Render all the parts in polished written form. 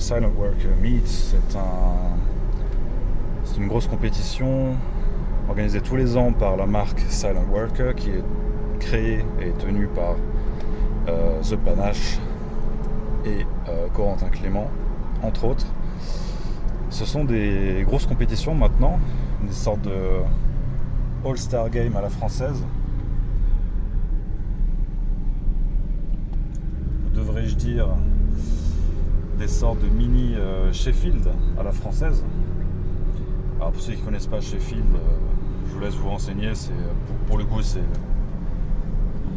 Silent Worker Meet. C'est une grosse compétition organisée tous les ans par la marque Silent Worker, qui est créée et tenue par The Panache et Corentin Clément, entre autres. Ce sont des grosses compétitions maintenant, des sortes de All-Star Game à la française. Devrais-je dire des sortes de mini Sheffield à la française. Alors pour ceux qui ne connaissent pas Sheffield, je vous laisse vous renseigner. C'est, pour le coup, c'est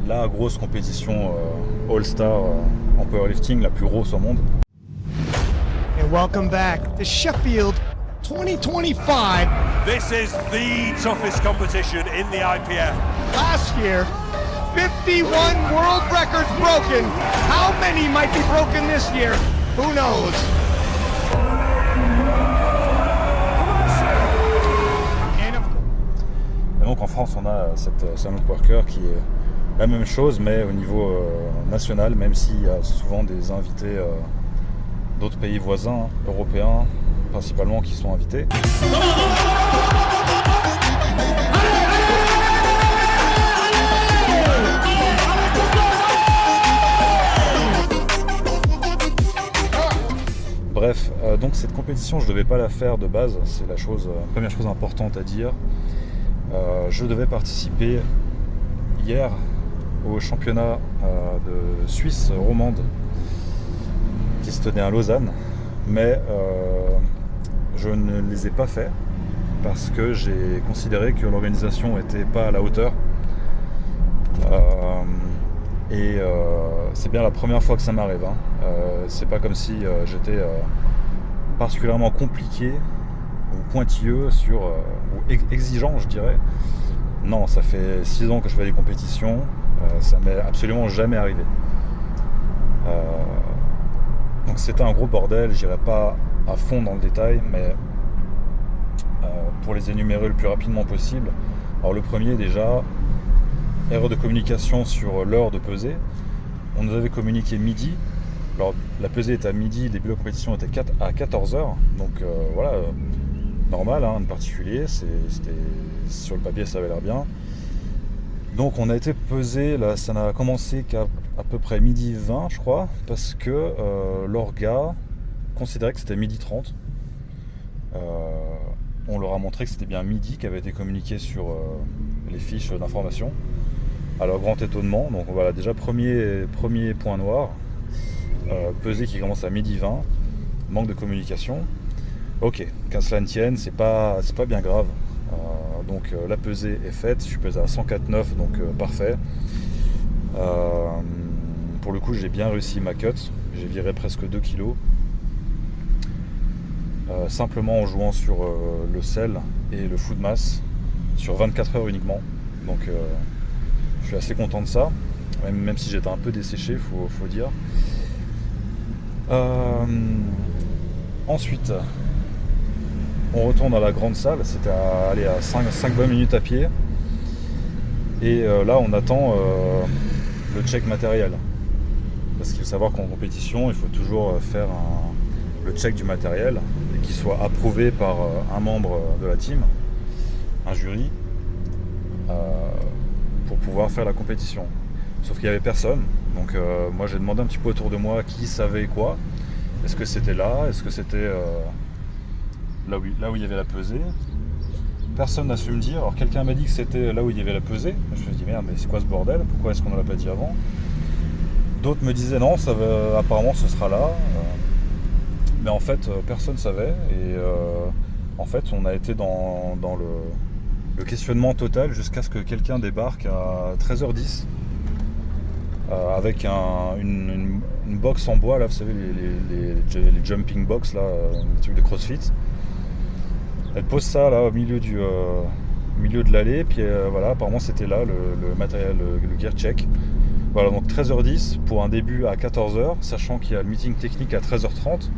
la grosse compétition All-Star en powerlifting, la plus grosse au monde. And welcome back to Sheffield 2025. This is the toughest competition in the IPF. Last year, 51 world records broken. How many might be broken this year? Who knows? Et donc en France, on a cette Silent Worker qui est la même chose, mais au niveau national, même s'il y a souvent des invités d'autres pays voisins, européens principalement, qui sont invités. Bref, donc cette compétition, je ne devais pas la faire de base, c'est la première chose importante à dire. Je devais participer hier au championnat de Suisse romande qui se tenait à Lausanne, mais je ne les ai pas faits parce que j'ai considéré que l'organisation n'était pas à la hauteur. C'est bien la première fois que ça m'arrive. C'est pas comme si j'étais particulièrement compliqué ou pointilleux ou exigeant, je dirais. Non, ça fait 6 ans que je fais des compétitions, ça m'est absolument jamais arrivé. Donc c'était un gros bordel, j'irai pas à fond dans le détail, mais pour les énumérer le plus rapidement possible. Alors le premier, déjà, erreur de communication sur l'heure de pesée. On nous avait communiqué midi. Alors la pesée était à midi, le début de la compétition était à 14h. Donc voilà, normal, de particulier. C'était, sur le papier, ça avait l'air bien. Donc on a été pesé, là ça n'a commencé qu'à peu près midi 20, je crois, parce que l'orga considérait que c'était midi 30. On leur a montré que c'était bien midi qui avait été communiqué sur les fiches d'information. Alors grand étonnement, donc voilà, déjà premier point noir, pesée qui commence à midi 20, manque de communication. Ok, qu'à cela ne tienne, c'est pas bien grave. Donc la pesée est faite, je suis pesé à 104,9, donc parfait. Pour le coup, j'ai bien réussi ma cut, j'ai viré presque 2 kilos. Simplement en jouant sur le sel et le food mass sur 24 heures uniquement. Donc je suis assez content de ça, même si j'étais un peu desséché, faut dire. Ensuite, on retourne à la grande salle, c'était à 5 minutes à pied. Et là, on attend le check matériel. Parce qu'il faut savoir qu'en compétition, il faut toujours faire le check du matériel et qu'il soit approuvé par un membre de la team, un jury, pour pouvoir faire la compétition. Sauf qu'il n'y avait personne. Donc moi, j'ai demandé un petit peu autour de moi qui savait quoi. Est-ce que c'était là? Est-ce que c'était là où il y avait la pesée? Personne n'a su me dire. Alors quelqu'un m'a dit que c'était là où il y avait la pesée. Je me suis dit merde, mais c'est quoi ce bordel? Pourquoi est-ce qu'on ne l'a pas dit avant? D'autres me disaient non, apparemment ce sera là. Mais en fait, personne ne savait. Et en fait, on a été dans le questionnement total jusqu'à ce que quelqu'un débarque à 13h10 avec une box en bois, là, vous savez, les jumping box, là, les trucs de CrossFit. Elle pose ça là au milieu de l'allée, puis voilà, apparemment c'était là le matériel, le gear check. Voilà, donc 13h10 pour un début à 14h, sachant qu'il y a le meeting technique à 13h30.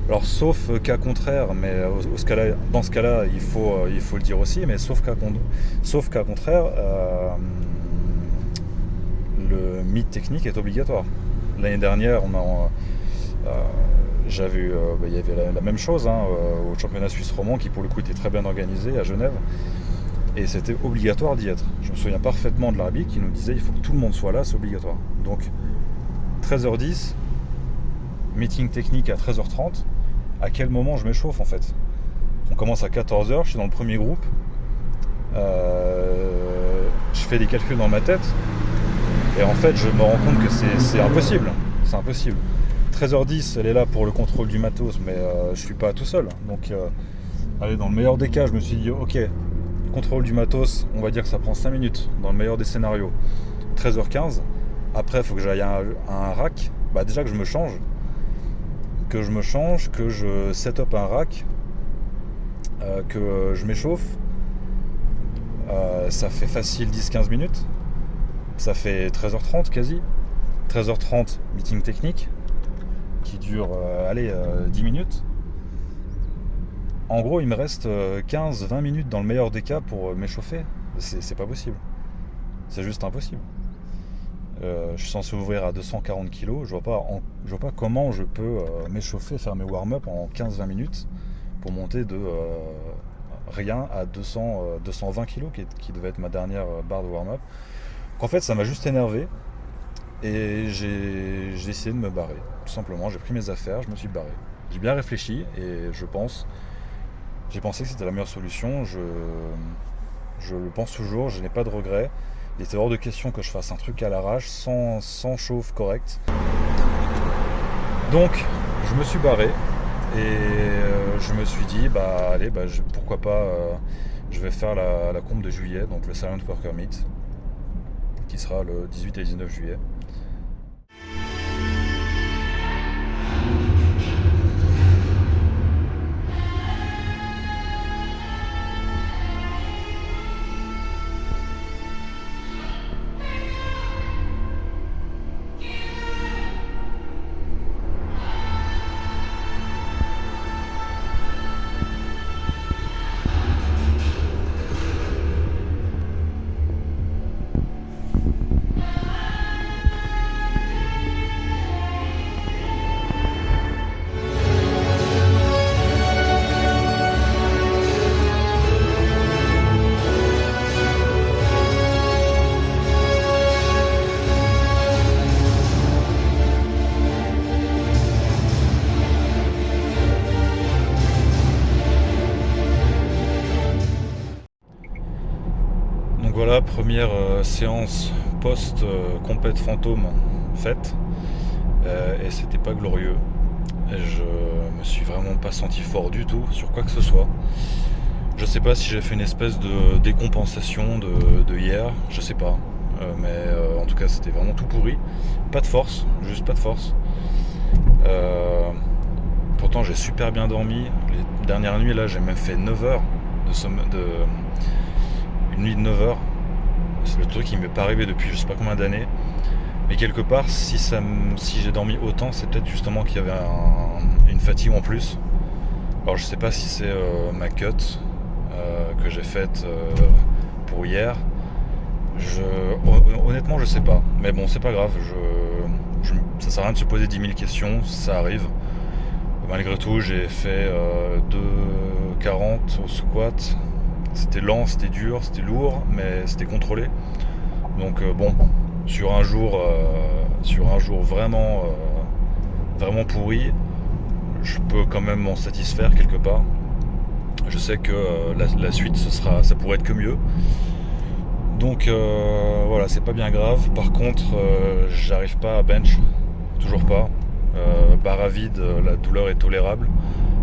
Alors sauf cas contraire, mais dans ce cas-là, il faut le dire aussi, mais sauf cas contraire, le meet technique est obligatoire. L'année dernière, il y avait la même chose au championnat suisse romand qui pour le coup était très bien organisé à Genève. Et c'était obligatoire d'y être. Je me souviens parfaitement de l'arbitre qui nous disait il faut que tout le monde soit là, c'est obligatoire. Donc 13h10, meeting technique à 13h30. À quel moment je m'échauffe en fait? On commence à 14h, je suis dans le premier groupe. Je fais des calculs dans ma tête. Et en fait, je me rends compte que c'est impossible. C'est impossible. 13h10, elle est là pour le contrôle du matos, mais je suis pas tout seul. Donc, allez, dans le meilleur des cas, je me suis dit, ok, contrôle du matos, on va dire que ça prend 5 minutes, dans le meilleur des scénarios. 13h15, après, il faut que j'aille à un rack. Bah, déjà que je me change, que je set up un rack, que je m'échauffe. Ça fait facile 10-15 minutes. Ça fait 13h30 quasi. 13h30, meeting technique qui dure 10 minutes. En gros, il me reste 15-20 minutes dans le meilleur des cas pour m'échauffer. C'est pas possible. C'est juste impossible. Je suis censé ouvrir à 240 kg. Je vois pas comment je peux m'échauffer, faire mes warm-up en 15-20 minutes pour monter de rien à 220 kg qui devait être ma dernière barre de warm-up. En fait, ça m'a juste énervé et j'ai essayé de me barrer. Tout simplement, j'ai pris mes affaires, je me suis barré. J'ai bien réfléchi et j'ai pensé que c'était la meilleure solution. Je le pense toujours, je n'ai pas de regrets. Il était hors de question que je fasse un truc à l'arrache sans chauffe correcte. Donc, je me suis barré et je me suis dit, pourquoi pas, je vais faire la combe de juillet, donc le Silent Worker Meet, qui sera le 18 et 19 juillet. Voilà, première séance post-compète fantôme faite, et c'était pas glorieux. Je me suis vraiment pas senti fort du tout sur quoi que ce soit. Je sais pas si j'ai fait une espèce de décompensation de hier, je sais pas, mais en tout cas c'était vraiment tout pourri. Pas de force, juste pas de force. Pourtant j'ai super bien dormi. Les dernières nuits là j'ai même fait 9 heures une nuit de 9 heures. C'est le truc qui ne m'est pas arrivé depuis je sais pas combien d'années. Mais quelque part, si j'ai dormi autant, c'est peut-être justement qu'il y avait une fatigue en plus. Alors je sais pas si c'est ma cut que j'ai faite pour hier. Honnêtement je sais pas. Mais bon c'est pas grave. Ça sert à rien de se poser 10 000 questions, ça arrive. Malgré tout j'ai fait 2,40 au squat. C'était lent, c'était dur, c'était lourd, mais c'était contrôlé. Donc sur un jour vraiment pourri, je peux quand même m'en satisfaire quelque part. Je sais que la suite ça pourrait être que mieux. Donc voilà, c'est pas bien grave. Par contre, j'arrive pas à bench, toujours pas. Barre à vide, la douleur est tolérable,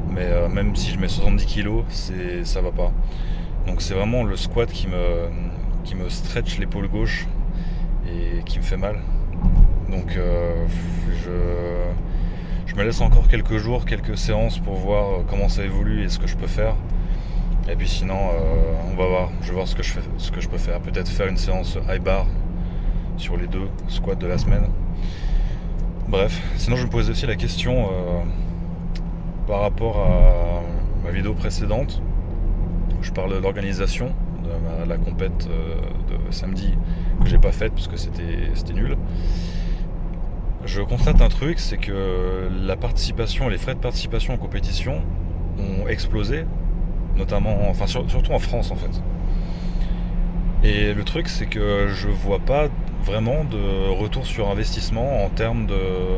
mais même si je mets 70 kg, ça va pas. Donc c'est vraiment le squat qui me stretch l'épaule gauche et qui me fait mal. Donc je me laisse encore quelques jours, quelques séances pour voir comment ça évolue et ce que je peux faire. Et puis sinon on va voir, je vais voir ce que je peux faire. Peut-être faire une séance high bar sur les 2 squats de la semaine. Bref, sinon je me posais aussi la question par rapport à ma vidéo précédente. Je parle de l'organisation de la compète de samedi que j'ai pas faite parce que c'était nul. je constate un truc, c'est que la participation, les frais de participation en compétition ont explosé, notamment, enfin surtout en France en fait. Et le truc, c'est que je vois pas vraiment de retour sur investissement en termes de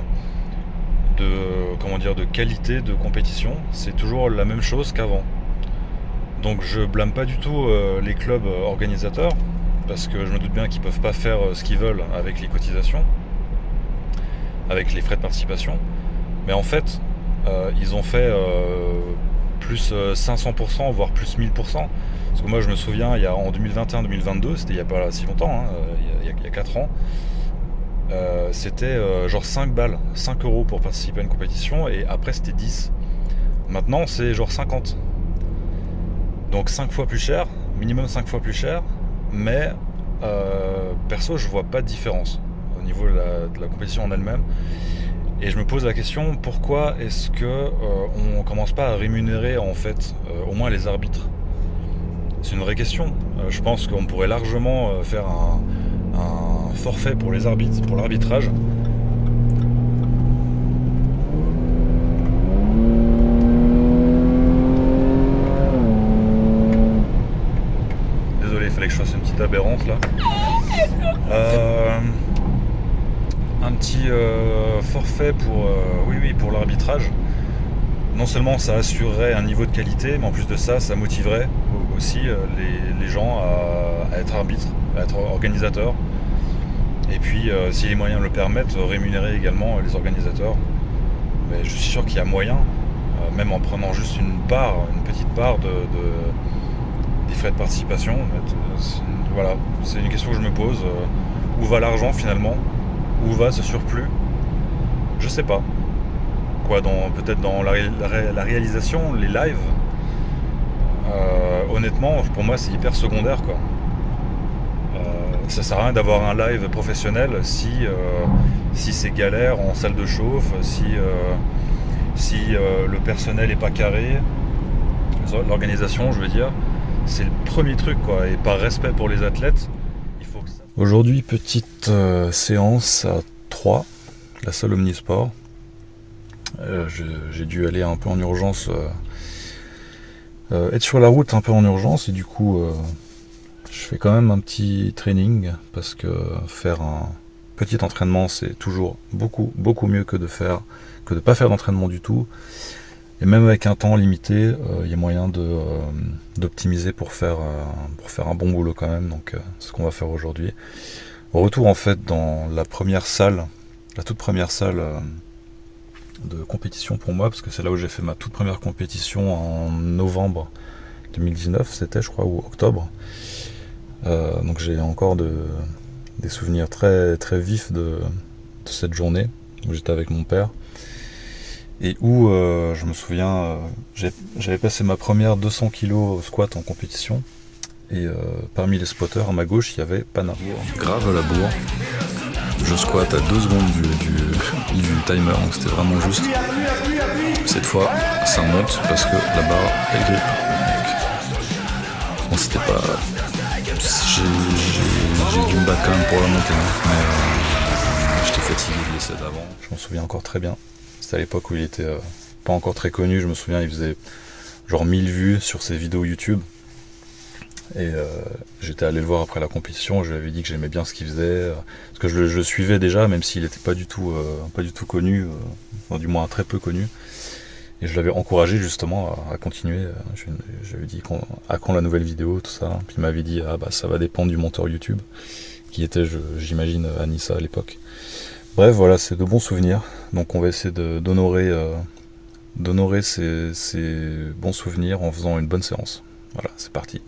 qualité de compétition. C'est toujours la même chose qu'avant. Donc je blâme pas du tout les clubs organisateurs, parce que je me doute bien qu'ils peuvent pas faire ce qu'ils veulent avec les cotisations, avec les frais de participation. Mais en fait, ils ont fait plus 500%, voire plus 1000%. Parce que moi je me souviens, en 2021-2022, c'était il n'y a pas si longtemps, hein, il y a 4 ans, c'était genre 5 balles, 5 euros pour participer à une compétition, et après c'était 10. Maintenant c'est genre 50. Donc 5 fois plus cher, minimum 5 fois plus cher, mais perso je vois pas de différence au niveau de la compétition en elle-même. Et je me pose la question, pourquoi est-ce que on commence pas à rémunérer en fait au moins les arbitres? C'est une vraie question. Je pense qu'on pourrait largement faire un forfait pour les arbitres, pour l'arbitrage. Désolé, il fallait que je fasse une petite aberrance là. Un petit forfait pour l'arbitrage. Non seulement ça assurerait un niveau de qualité, mais en plus de ça, ça motiverait aussi les gens à être arbitres, à être organisateurs. Et puis, si les moyens le permettent, rémunérer également les organisateurs. Mais je suis sûr qu'il y a moyen, même en prenant juste une petite part des frais de participation. Voilà, c'est une question que je me pose. Où va l'argent finalement? Où va ce surplus? Je sais pas. Peut-être dans la réalisation, les lives. Honnêtement, pour moi, c'est hyper secondaire, quoi. Ça sert à rien d'avoir un live professionnel si c'est galère en salle de chauffe, si le personnel est pas carré, l'organisation, je veux dire. C'est le premier truc, quoi. Et par respect pour les athlètes, il faut que ça... Aujourd'hui, petite séance à 3, la salle Omnisport. J'ai dû aller un peu en urgence, être sur la route un peu en urgence, et du coup je fais quand même un petit training, parce que faire un petit entraînement c'est toujours beaucoup mieux que de pas faire d'entraînement du tout. Et même avec un temps limité, il y a moyen d'optimiser pour faire un bon boulot quand même. Donc c'est ce qu'on va faire aujourd'hui. Retour en fait dans la toute première salle de compétition pour moi, parce que c'est là où j'ai fait ma toute première compétition en novembre 2019, c'était je crois, ou octobre. Donc j'ai encore des souvenirs très très vifs de cette journée où j'étais avec mon père, et où je me souviens, j'avais passé ma première 200 kg au squat en compétition, et parmi les spotters à ma gauche il y avait Pana. Grave à la bourre. Je squatte à 2 secondes du timer, donc c'était vraiment juste. Cette fois, ça monte parce que la barre, elle grippe. Bon, c'était pas... J'ai dû me battre quand même pour la monter, mais j'étais fatigué de l'essai d'avant. Je m'en souviens encore très bien. C'était à l'époque où il était pas encore très connu. Je me souviens, il faisait genre 1000 vues sur ses vidéos YouTube. Et j'étais allé le voir après la compétition, je lui avais dit que j'aimais bien ce qu'il faisait, parce que je le suivais déjà, même s'il n'était pas du tout connu, enfin, du moins très peu connu. Et je l'avais encouragé justement à continuer. Je lui ai dit à quand la nouvelle vidéo, tout ça. Puis il m'avait dit ça va dépendre du monteur YouTube, qui était j'imagine Anissa à l'époque. Bref, voilà, c'est de bons souvenirs. Donc on va essayer d'honorer ces bons souvenirs en faisant une bonne séance. Voilà, c'est parti.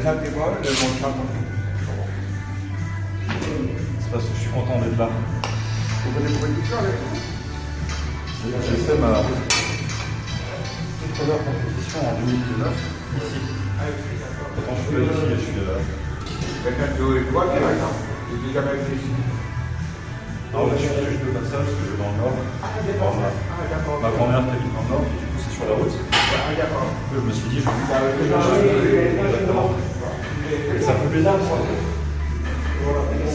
C'est parce que je suis content d'être là. J'ai fait ma toute première compétition en 2019, ici. Quand je suis là ici, je suis là. Non, là, je suis juste de passage parce que je vais dans le nord. Ma grand-mère qui habite dans le nord, du coup c'est sur la route. Je me suis dit, je vais exactement. Et ça fait plaisir parce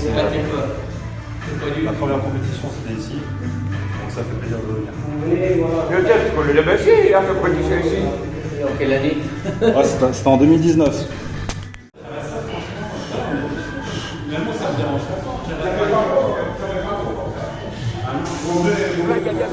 que ma première compétition c'était ici, donc ça fait plaisir de venir. Peut-être qu'on l'a passé, la compétition ici. En quelle année? C'était en 2019. Vaya, ya,